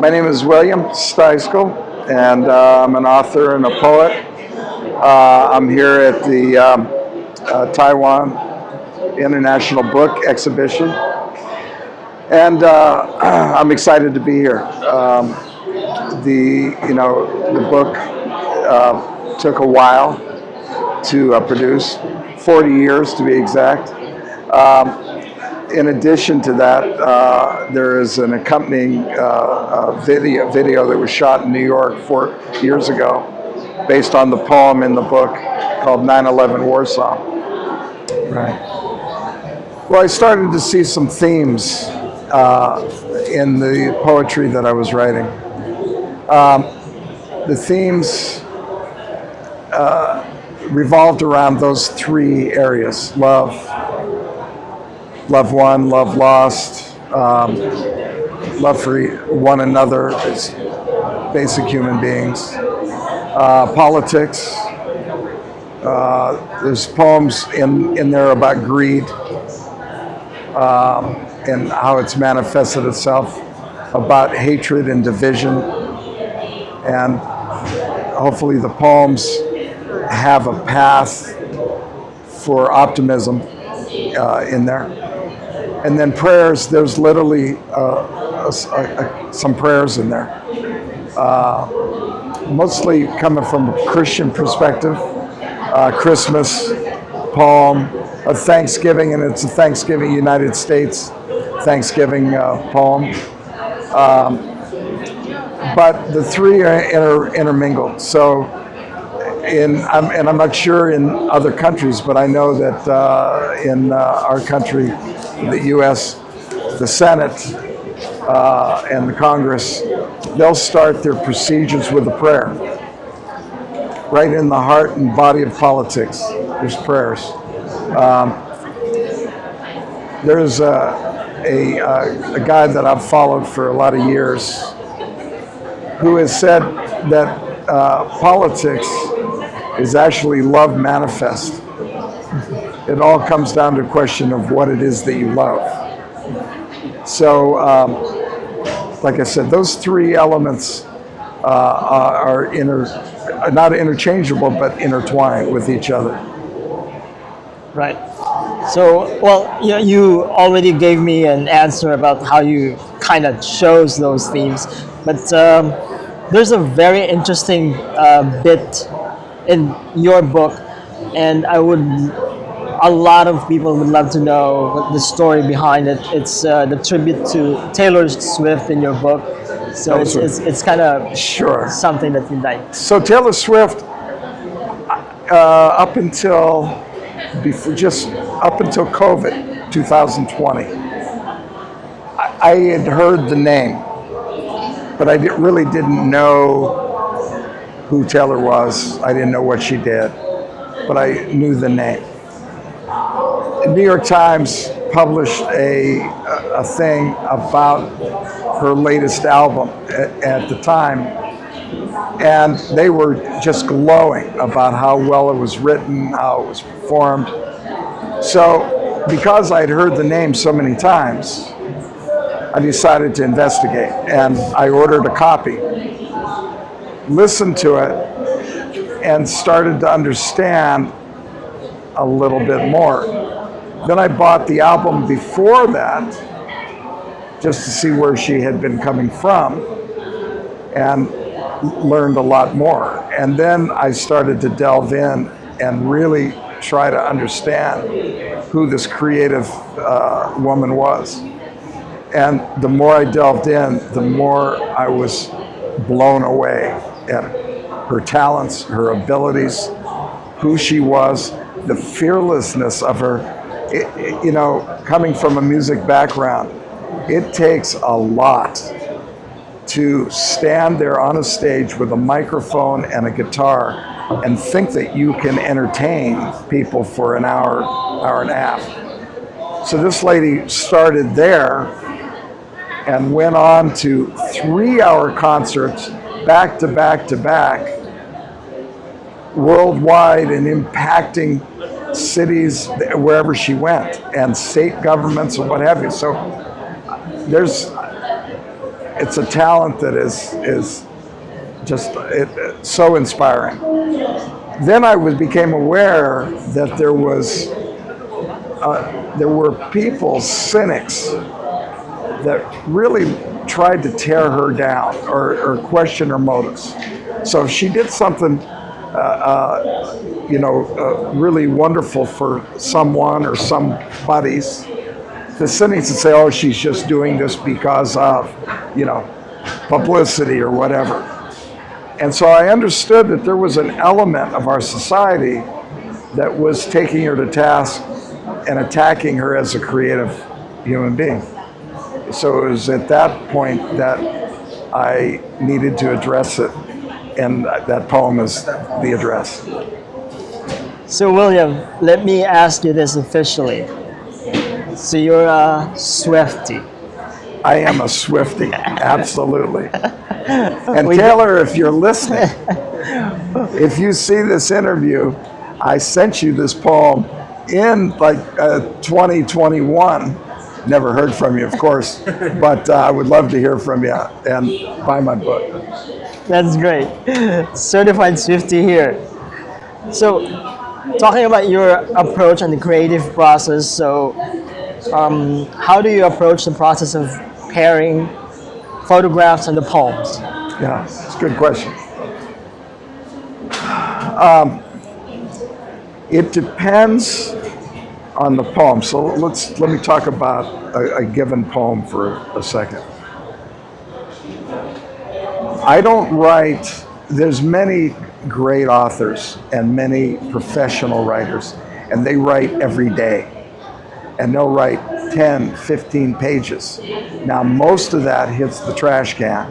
My name is William Steiskal, and I'm an author and a poet. I'm here at the Taiwan International Book Exhibition, and I'm excited to be here. The book took a while to produce, 40 years to be exact. In addition to that, there is an accompanying video that was shot in New York 4 years ago, based on the poem in the book called 9/11 War Song. Right. Well, I started to see some themes in the poetry that I was writing. The themes revolved around those three areas: love, love won, love lost, love for one another as basic human beings, politics. There's poems in there about greed and how it's manifested itself, about hatred and division, and hopefully the poems have a path for optimism in there. And then prayers, there's literally some prayers in there. Mostly coming from a Christian perspective. Christmas poem, a Thanksgiving, and it's a Thanksgiving United States Thanksgiving poem. But the three are intermingled. So, I'm not sure in other countries, but I know that in our country, the U.S., the Senate and the Congress, they'll start their procedures with a prayer. Right in the heart and body of politics, there's prayers. There's a guy that I've followed for a lot of years who has said that politics is actually love manifest. It all comes down to a question of what it is that you love. So, like I said, those three elements are not interchangeable, but intertwined with each other. Right. So, well, you already gave me an answer about how you kind of chose those themes, but there's a very interesting bit in your book, and a lot of people would love to know what the story behind it. It's the tribute to Taylor Swift in your book. So it's kind of sure something that you like. So Taylor Swift, up until COVID, 2020, I had heard the name, but I really didn't know who Taylor was. I didn't know what she did, but I knew the name. The New York Times published a thing about her latest album at the time, and they were just glowing about how well it was written, how it was performed. So, because I'd heard the name so many times, I decided to investigate, and I ordered a copy, listened to it, and started to understand a little bit more. Then I bought the album before that, just to see where she had been coming from, and learned a lot more. And then I started to delve in and really try to understand who this creative woman was. And the more I delved in, the more I was blown away at her talents, her abilities, who she was, the fearlessness of her. Coming from a music background, it takes a lot to stand there on a stage with a microphone and a guitar and think that you can entertain people for an hour, hour and a half. So this lady started there and went on to 3-hour concerts back to back to back, worldwide, and impacting cities wherever she went, and state governments and what have you. So it's a talent that is just so inspiring. Then I became aware that there were people, cynics, that really tried to tear her down or question her motives. So if she did something, really wonderful for someone or some buddies, the cynics would say, "Oh, she's just doing this because of, publicity or whatever." And so I understood that there was an element of our society that was taking her to task and attacking her as a creative human being. So it was at that point that I needed to address it, and that poem is the address. So William, let me ask you this officially. So you're a Swiftie. I am a Swiftie, absolutely. And Taylor, if you're listening, if you see this interview, I sent you this poem in 2021. Never heard from you, of course, but I would love to hear from you and buy my book. That's great. Certified Swiftie here. So, talking about your approach and the creative process, so how do you approach the process of pairing photographs and the poems? Yeah, it's a good question. It depends on the poem. So let me talk about a given poem for a second. I don't write. There's many great authors and many professional writers, and they write every day, and they'll write 10, 15 pages. Now, most of that hits the trash can,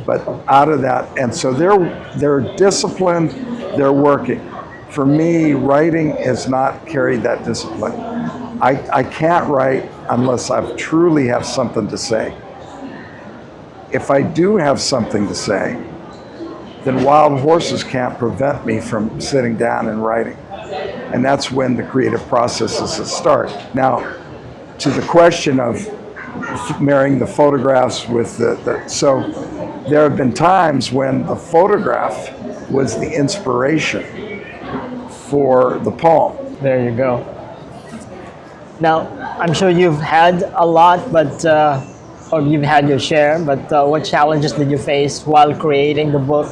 but out of that, and so they're disciplined, they're working. For me, writing has not carried that discipline. I can't write unless I truly have something to say. If I do have something to say, then wild horses can't prevent me from sitting down and writing. And that's when the creative processes start. Now, to the question of marrying the photographs with so there have been times when the photograph was the inspiration for the poem. There you go. Now, I'm sure you've had a lot, or you've had your share, but what challenges did you face while creating the book,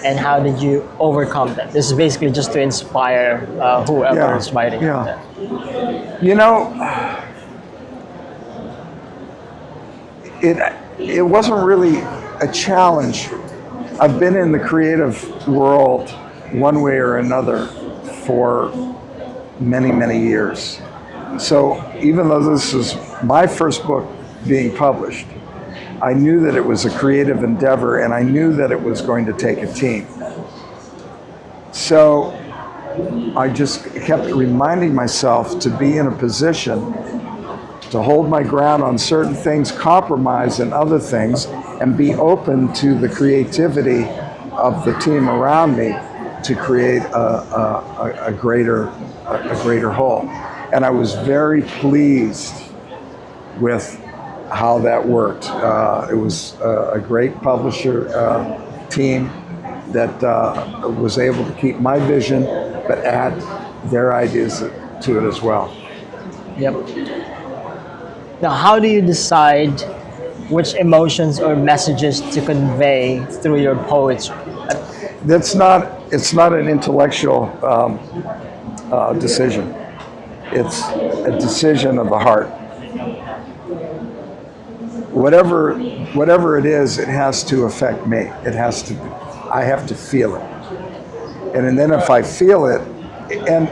and how did you overcome that? This is basically just to inspire whoever is writing it. It wasn't really a challenge. I've been in the creative world one way or another for many, many years. So even though this is my first book being published, I knew that it was a creative endeavor, and I knew that it was going to take a team. So I just kept reminding myself to be in a position to hold my ground on certain things, compromise in other things, and be open to the creativity of the team around me to create a greater whole. And I was very pleased with how that worked. It was a great publisher team that was able to keep my vision, but add their ideas to it as well. Yep. Now, how do you decide which emotions or messages to convey through your poetry? It's not an intellectual decision. It's a decision of the heart. Whatever it is, it has to affect me. I have to feel it. And then if I feel it, and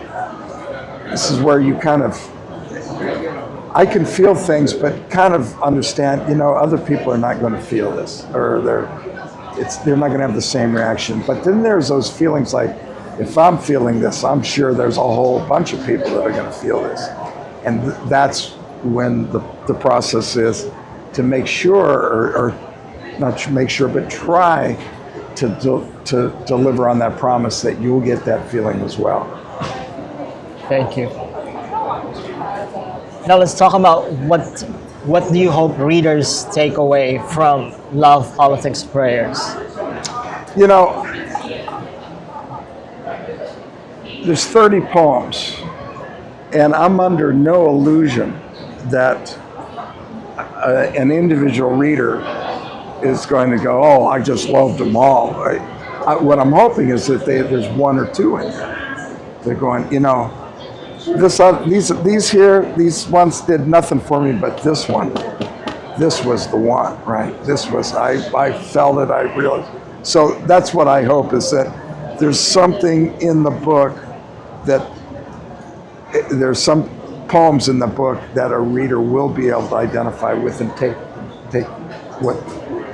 this is where you I can feel things, but kind of understand, other people are not going to feel this, or they're not going to have the same reaction. But then there's those feelings like, if I'm feeling this, I'm sure there's a whole bunch of people that are going to feel this. And that's when the process is to make sure, or not to make sure, but try to deliver on that promise that you'll get that feeling as well. Thank you. Now let's talk about what do you hope readers take away from Love, Politics, Prayers? You know, there's 30 poems, and I'm under no illusion that an individual reader is going to go, oh, I just loved them all. What I'm hoping is that there's one or two in there. They're going, you know, these ones did nothing for me, but this one, this was the one, right? This was, I felt it, I realized. So that's what I hope, is that there's something in the book that, there's some poems in the book that a reader will be able to identify with and take what,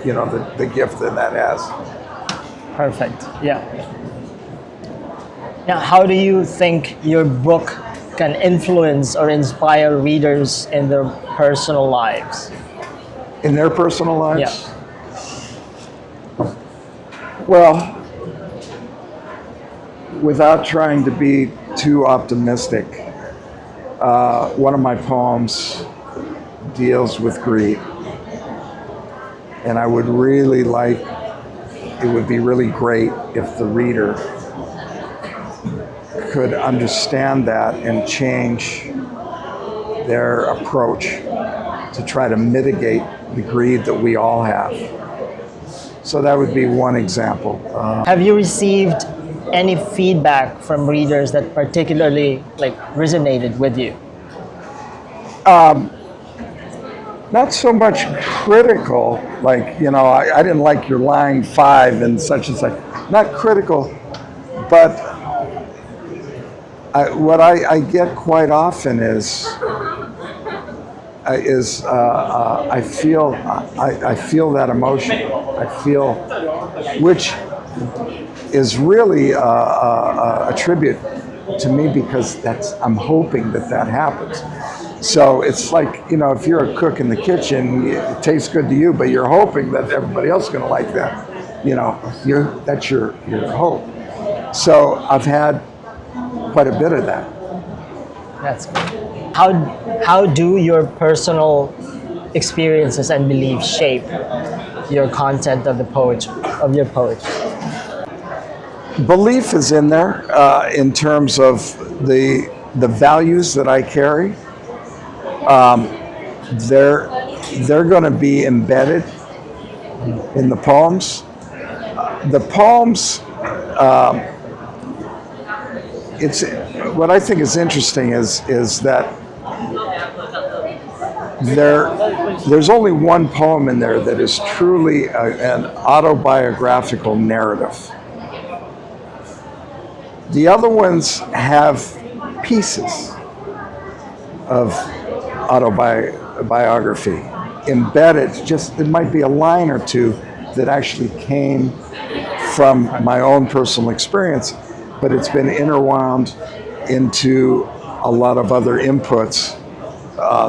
you know, the gift that has. Perfect. Yeah. Now, how do you think your book can influence or inspire readers in their personal lives? In their personal lives? Yeah. Well, without trying to be too optimistic, one of my poems deals with greed. And I would really like, it would be really great if the reader could understand that and change their approach to try to mitigate the greed that we all have. So that would be one example. Have you received any feedback from readers that particularly resonated with you? Not so much critical, like, you know, I didn't like your line 5 and such and such. Not critical, but what I get quite often is I feel that emotion. I feel, which is really a tribute to me, because I'm hoping that happens. So it's like, you know, if you're a cook in the kitchen, it tastes good to you, but you're hoping that everybody else is going to like that. You know, that's your hope. So I've had quite a bit of that. That's good. How do your personal experiences and beliefs shape your content of your poetry? Belief is in there in terms of the values that I carry. They're going to be embedded in the poems. The poems, it's what I think is interesting is that there's only one poem in there that is truly an autobiographical narrative. The other ones have pieces of autobiography embedded. It might be a line or two that actually came from my own personal experience, but it's been interwound into a lot of other inputs,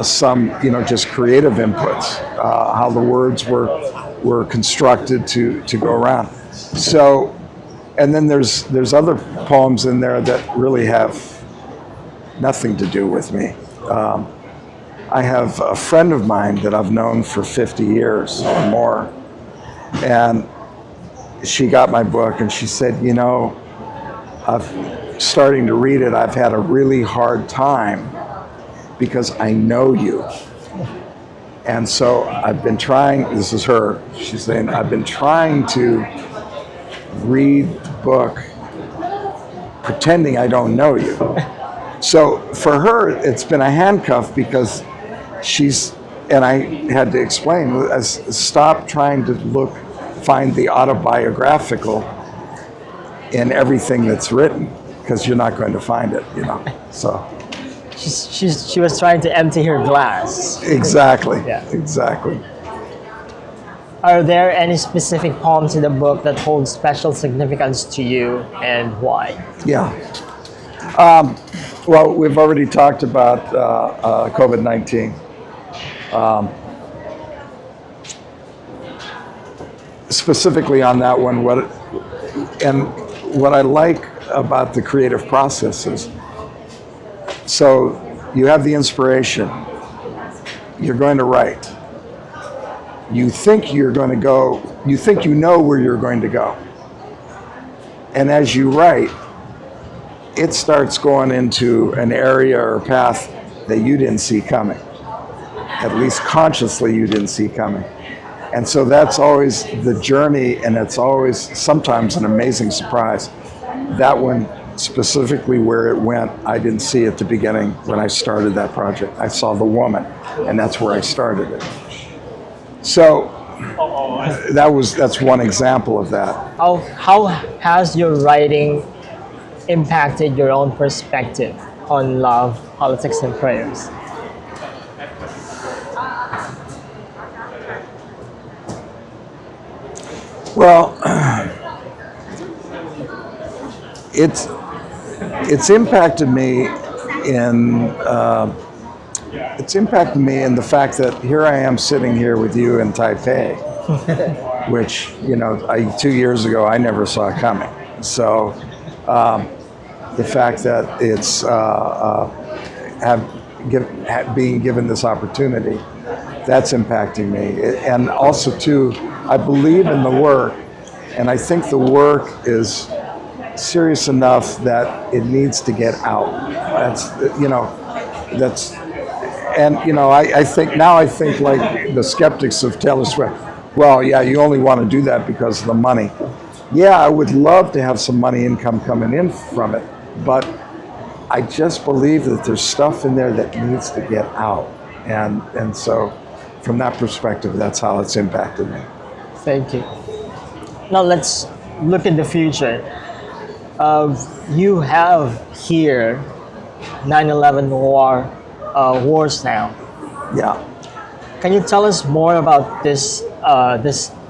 some, you know, just creative inputs, how the words were constructed to go around. So, and then there's other poems in there that really have nothing to do with me. I have a friend of mine that I've known for 50 years or more, and she got my book and she said, you know, starting to read it, I've had a really hard time because I know you. And so I've been trying, this is her, she's saying, I've been trying to read the book pretending I don't know you. So for her, it's been a handcuff, because and I had to explain, stop trying to find the autobiographical in everything that's written, because you're not going to find it, you know. So she was trying to empty her glass. Exactly. Yeah. Exactly. Are there any specific poems in the book that hold special significance to you, and why? Yeah. Well, we've already talked about COVID-19. Specifically on that one, what I like about the creative process is, so you have the inspiration, you're going to write. You think you're going to go, you think you know where you're going to go. And as you write, it starts going into an area or path that you didn't see coming. At least consciously you didn't see coming. And so that's always the journey, and it's always sometimes an amazing surprise. That one, specifically where it went, I didn't see at the beginning when I started that project. I saw the woman, and that's where I started it. So that's one example of that. How has your writing impacted your own perspective on love, politics, and prayers? Well, it's impacted me in the fact that here I am sitting here with you in Taipei, which 2 years ago I never saw coming. So the fact that it's being given this opportunity, that's impacting me. And also too, I believe in the work, and I think the work is serious enough that it needs to get out. I think like the skeptics of Taylor Swift. Well, yeah, you only want to do that because of the money. Yeah, I would love to have some money income coming in from it, but I just believe that there's stuff in there that needs to get out. And so from that perspective, that's how it's impacted me. Thank you. Now let's look in the future. You have here 9/11 wars now. Yeah. Can you tell us more about this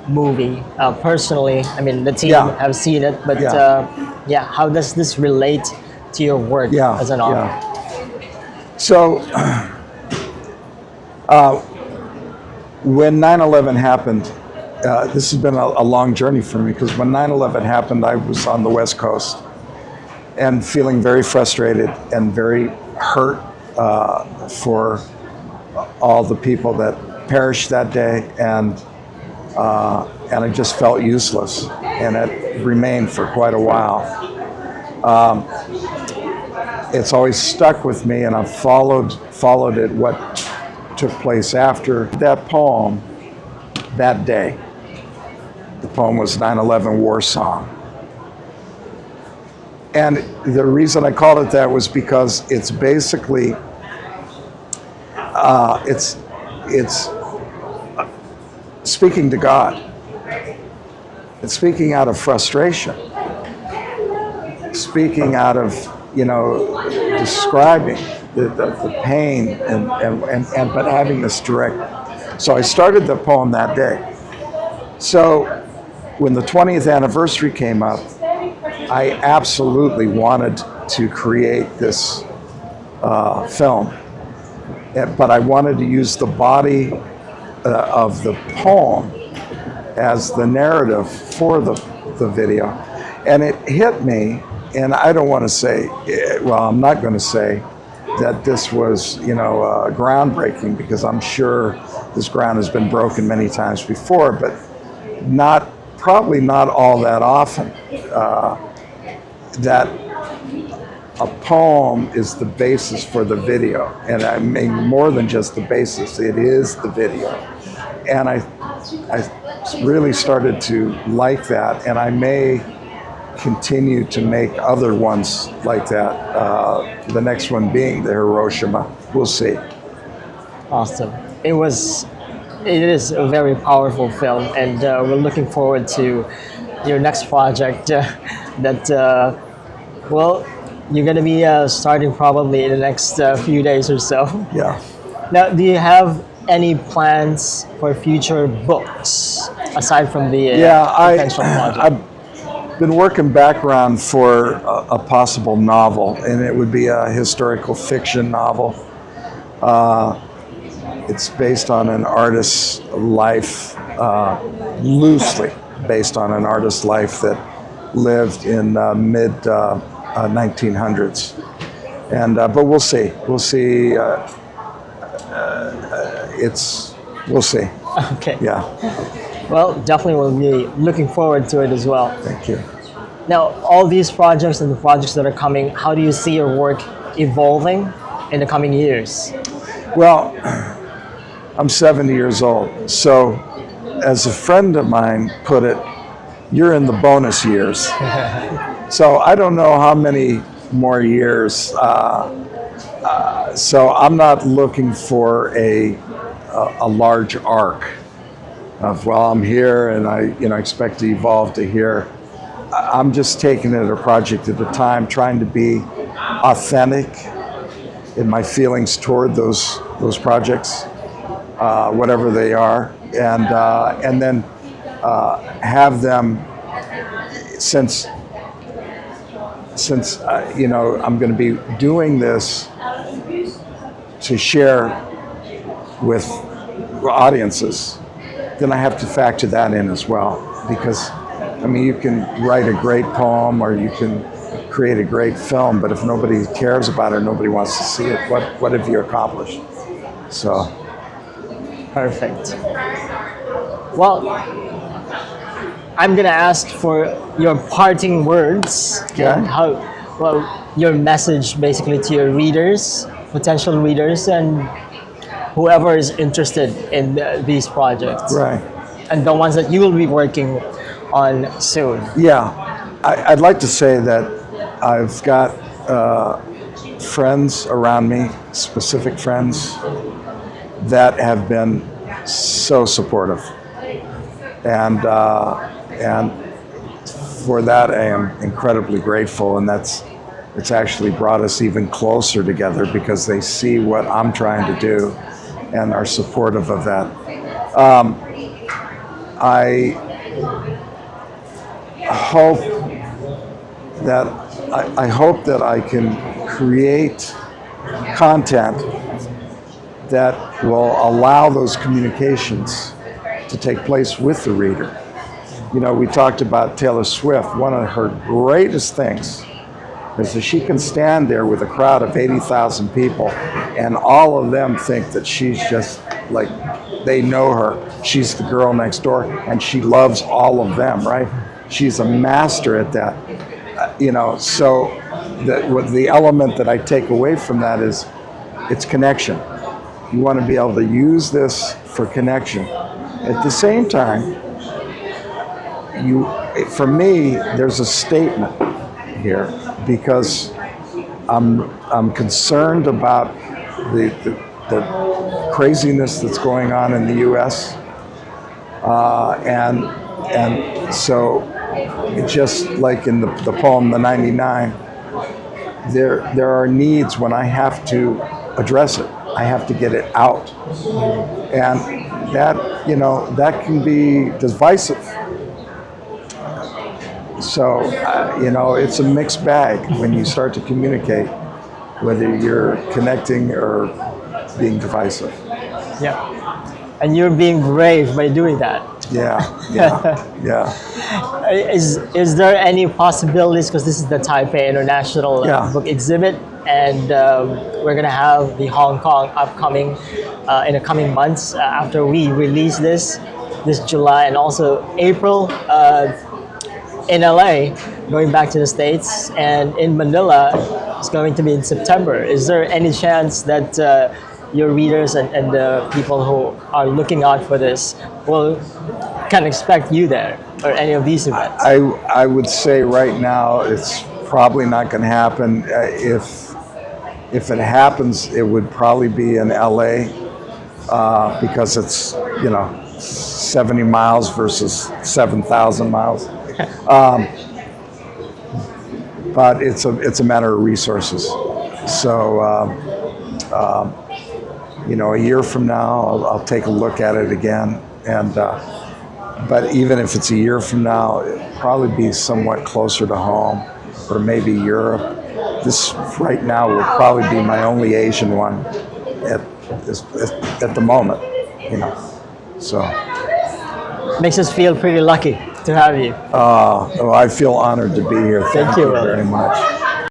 movie? Personally, I mean, the team have seen it, but how does this relate to your work as an author? So, when 9/11 happened, this has been a long journey for me, because when 9/11 happened, I was on the West Coast and feeling very frustrated and very hurt for all the people that perished that day, and I just felt useless, and it remained for quite a while. It's always stuck with me, and I've followed it, what took place after that poem that day. The poem was 9/11 War Song. And the reason I called it that was because it's basically, it's speaking to God. It's speaking out of frustration. Speaking out of, describing the pain and but having this direct. So I started the poem that day. So when the 20th anniversary came up, I absolutely wanted to create this film, but I wanted to use the body of the poem as the narrative for the video. And it hit me, and I don't want to say, I'm not going to say that this was, groundbreaking, because I'm sure this ground has been broken many times before, but probably not all that often. That a poem is the basis for the video, and I mean more than just the basis, it is the video. And I really started to like that, and I may continue to make other ones like that. The next one being the Hiroshima. We'll see. Awesome. It is a very powerful film, and we're looking forward to your next project you're going to be starting probably in the next few days or so. Yeah. Now, do you have any plans for future books aside from the potential project? I've been working background for a possible novel, and it would be a historical fiction novel. It's based on an artist's life, loosely based on an artist's life that lived in mid 1900s. And but we'll see. We'll see. we'll see. Okay. Yeah, Well, definitely we'll be looking forward to it as well. thank you. Now, all these projects and the projects that are coming, how do you see your work evolving in the coming years? Well, I'm 70 years old, so as a friend of mine put it, you're in the bonus years. So I don't know how many more years. So I'm not looking for a large arc of, well, I'm here and I expect to evolve to here. I'm just taking it a project at a time, trying to be authentic in my feelings toward those projects, whatever they are, and then have them, since I'm going to be doing this to share with audiences, then I have to factor that in as well. Because, I mean, you can write a great poem or you can create a great film, but if nobody cares about it, nobody wants to see it, what have you accomplished? So. Perfect. Well, I'm gonna ask for your parting words and your message basically to your readers, potential readers, and whoever is interested in these projects. Right. And the ones that you will be working on soon. Yeah, I'd like to say that I've got friends around me, specific friends, that have been so supportive, and for that I am incredibly grateful. And it's actually brought us even closer together because they see what I'm trying to do and are supportive of that. I hope that I can create content that will allow those communications to take place with the reader. You know, we talked about Taylor Swift. One of her greatest things is that she can stand there with a crowd of 80,000 people and all of them think that she's just like, they know her. She's the girl next door and she loves all of them, right? She's a master at that. So the element that I take away from that is it's connection. You want to be able to use this for connection. At the same time, for me, there's a statement here because I'm concerned about the craziness that's going on in the U.S. And so, just like in the poem "The 99," there are needs when I have to address it. I have to get it out, and that can be divisive. So, it's a mixed bag when you start to communicate, whether you're connecting or being divisive. Yeah. And you're being brave by doing that. Yeah. Is there any possibilities, because this is the Taipei International Book Exhibit, and we're gonna have the Hong Kong upcoming in the coming months after we release this July, and also April in LA, going back to the States, and in Manila it's going to be in September. Is there any chance that your readers and the people who are looking out for this can expect you there, or any of these events? I would say right now it's probably not going to happen. If it happens, it would probably be in LA because it's 70 miles versus 7,000 miles. But it's a matter of resources. So a year from now, I'll take a look at it again. And but even if it's a year from now, it'll probably be somewhat closer to home, or maybe Europe. This right now will probably be my only Asian one at the moment. So makes us feel pretty lucky to have you. I feel honored to be here. Thank you very much.